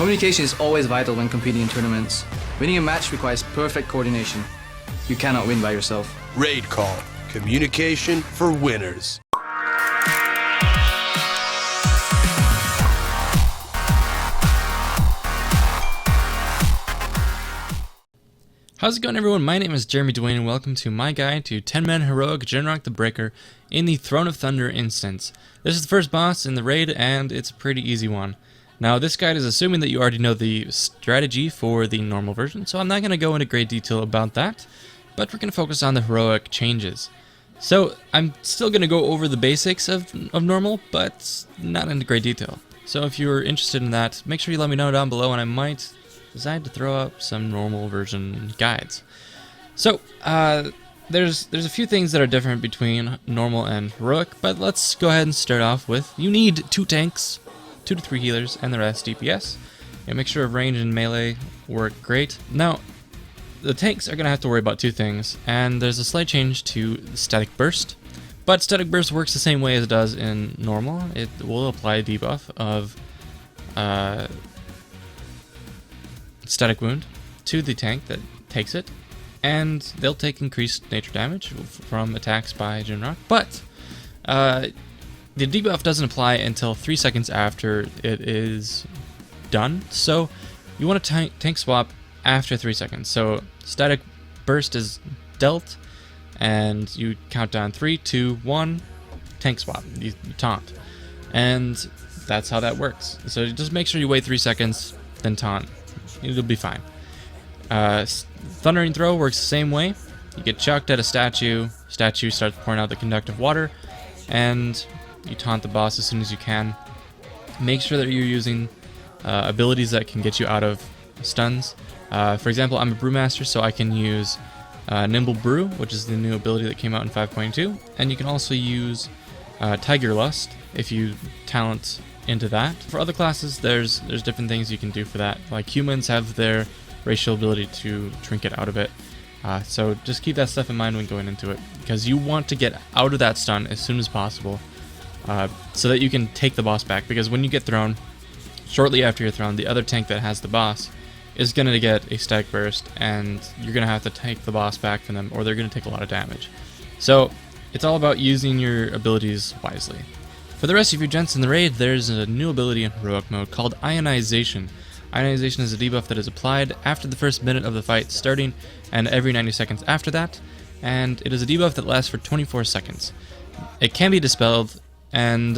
Communication is always vital when competing in tournaments. Winning a match requires perfect coordination. You cannot win by yourself. Raid Call. Communication for winners. How's it going, everyone? My name is jeremydwayne, and welcome to my guide to 10-man heroic Jin Rokh the Breaker in the Throne of Thunder instance. This is the first boss in the raid, and it's a pretty easy one. Now, this guide is assuming that you already know the strategy for the normal version, so I'm not going to go into great detail about that, but we're going to focus on the heroic changes. So, I'm still going to go over the basics of normal, but not into great detail. So if you're interested in that, make sure you let me know down below, and I might decide to throw up some normal version guides. So, there's a few things that are different between normal and heroic, but let's go ahead and start off with, you need 2 tanks, 2 to 3 healers, and the rest DPS. A mixture of range and melee work great. Now, the tanks are going to have to worry about 2 things, and there's a slight change to static burst, but static burst works the same way as it does in normal. It will apply a debuff of static wound to the tank that takes it, and they'll take increased nature damage from attacks by Jin Rokh, but the debuff doesn't apply until 3 seconds after it is done, so you want to tank swap after 3 seconds. So static burst is dealt, and you count down 3, 2, 1, tank swap, you taunt, and that's how that works. So just make sure you wait 3 seconds, then taunt. It'll be fine. Thundering Throw works the same way. You get chucked at a statue starts pouring out the conductive water, and you taunt the boss as soon as you can. Make sure that you're using abilities that can get you out of stuns. For example, I'm a Brewmaster, so I can use Nimble Brew, which is the new ability that came out in 5.2, and you can also use Tiger Lust if you talent into that. For other classes, there's different things you can do for that. Like humans have their racial ability to trinket out of it. So just keep that stuff in mind when going into it, because you want to get out of that stun as soon as possible, so that you can take the boss back. Because when you get thrown, shortly after you're thrown, the other tank that has the boss is going to get a static burst, and you're going to have to take the boss back from them, or they're going to take a lot of damage. So it's all about using your abilities wisely. For the rest of you gents in the raid, there's a new ability in heroic mode called Ionization. Ionization is a debuff that is applied after the first minute of the fight starting, and every 90 seconds after that, and it is a debuff that lasts for 24 seconds. It can be dispelled, and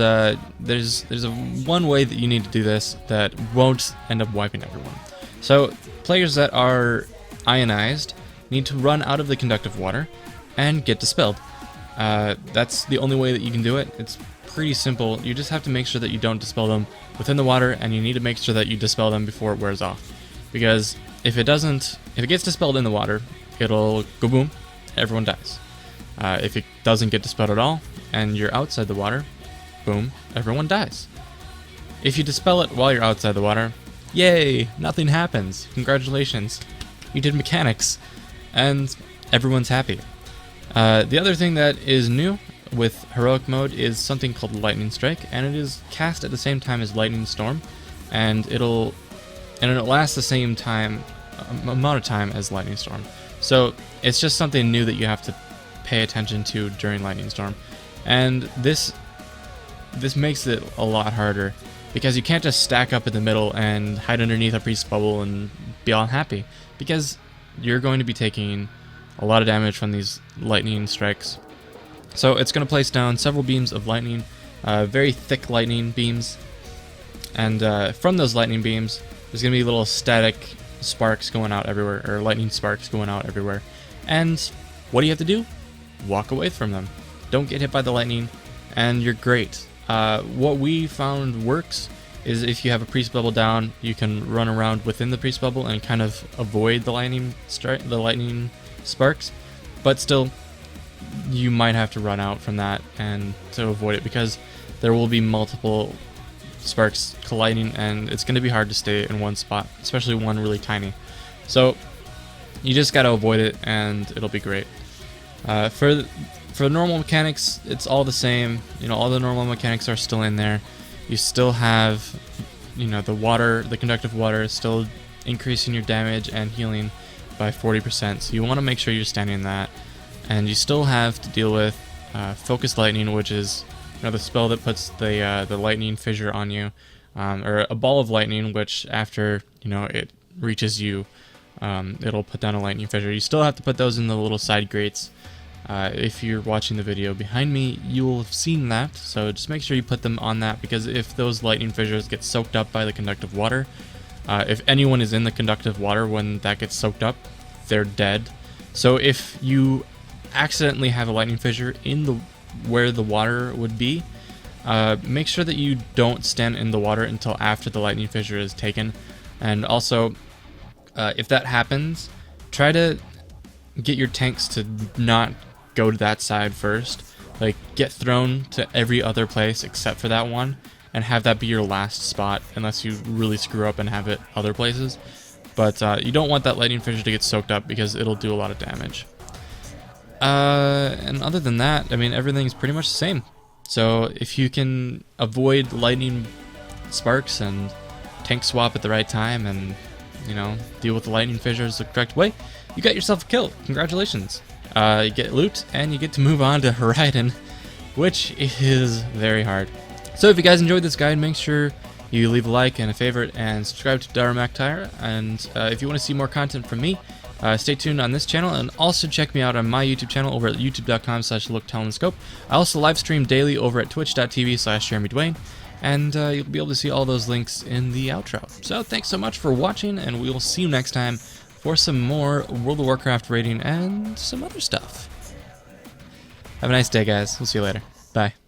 there's one way that you need to do this that won't end up wiping everyone. So players that are ionized need to run out of the conductive water and get dispelled. That's the only way that you can do it. It's pretty simple. You just have to make sure that you don't dispel them within the water, and you need to make sure that you dispel them before it wears off. Because if it gets dispelled in the water, it'll go boom, everyone dies. If it doesn't get dispelled at all, and you're outside the water, boom, everyone dies. If you dispel it while you're outside the water, yay, nothing happens. Congratulations, you did mechanics, and everyone's happy. The other thing that is new with heroic mode is something called Lightning Strike, and it is cast at the same time as Lightning Storm, and it'll last the same amount of time as Lightning Storm. So it's just something new that you have to pay attention to during Lightning Storm, and this makes it a lot harder, because you can't just stack up in the middle and hide underneath a priest bubble and be all happy, because you're going to be taking a lot of damage from these lightning strikes. So it's going to place down several beams of lightning, very thick lightning beams, and from those lightning beams there's going to be little static sparks going out everywhere, or lightning sparks going out everywhere. And what do you have to do? Walk away from them. Don't get hit by the lightning, and you're great. What we found works is if you have a priest bubble down, you can run around within the priest bubble and kind of avoid the lightning sparks, but still you might have to run out from that and to avoid it, because there will be multiple sparks colliding, and it's going to be hard to stay in one spot, especially one really tiny. So you just got to avoid it, and it'll be great. For normal mechanics, it's all the same. You know, all the normal mechanics are still in there. You still have you know, the conductive water is still increasing your damage and healing by 40%. So you want to make sure you're standing that. And you still have to deal with focus lightning, which is, you know, the spell that puts the lightning fissure on you, or a ball of lightning, which after, you know, it reaches you, it'll put down a lightning fissure. You still have to put those in the little side grates. If you're watching the video behind me, you will have seen that, so just make sure you put them on that, because if those lightning fissures get soaked up by the conductive water, if anyone is in the conductive water when that gets soaked up, they're dead. So if you accidentally have a lightning fissure in where the water would be, make sure that you don't stand in the water until after the lightning fissure is taken. And also, if that happens, try to get your tanks to not go to that side first. Like, get thrown to every other place except for that one, and have that be your last spot, unless you really screw up and have it other places. But you don't want that lightning fissure to get soaked up, because it'll do a lot of damage. And other than that, I mean, everything's pretty much the same. So if you can avoid lightning sparks and tank swap at the right time, and, you know, deal with the lightning fissures the correct way, you got yourself a kill. Congratulations. You get loot, and you get to move on to Horizon, which is very hard. So if you guys enjoyed this guide, make sure you leave a like and a favorite and subscribe to Dara Mactire. And if you want to see more content from me, stay tuned on this channel, and also check me out on my YouTube channel over at youtube.com/looktelemascope. I also live stream daily over at twitch.tv/jeremydwayne, and you'll be able to see all those links in the outro. So thanks so much for watching, and we will see you next time for some more World of Warcraft raiding and some other stuff. Have a nice day, guys. We'll see you later. Bye.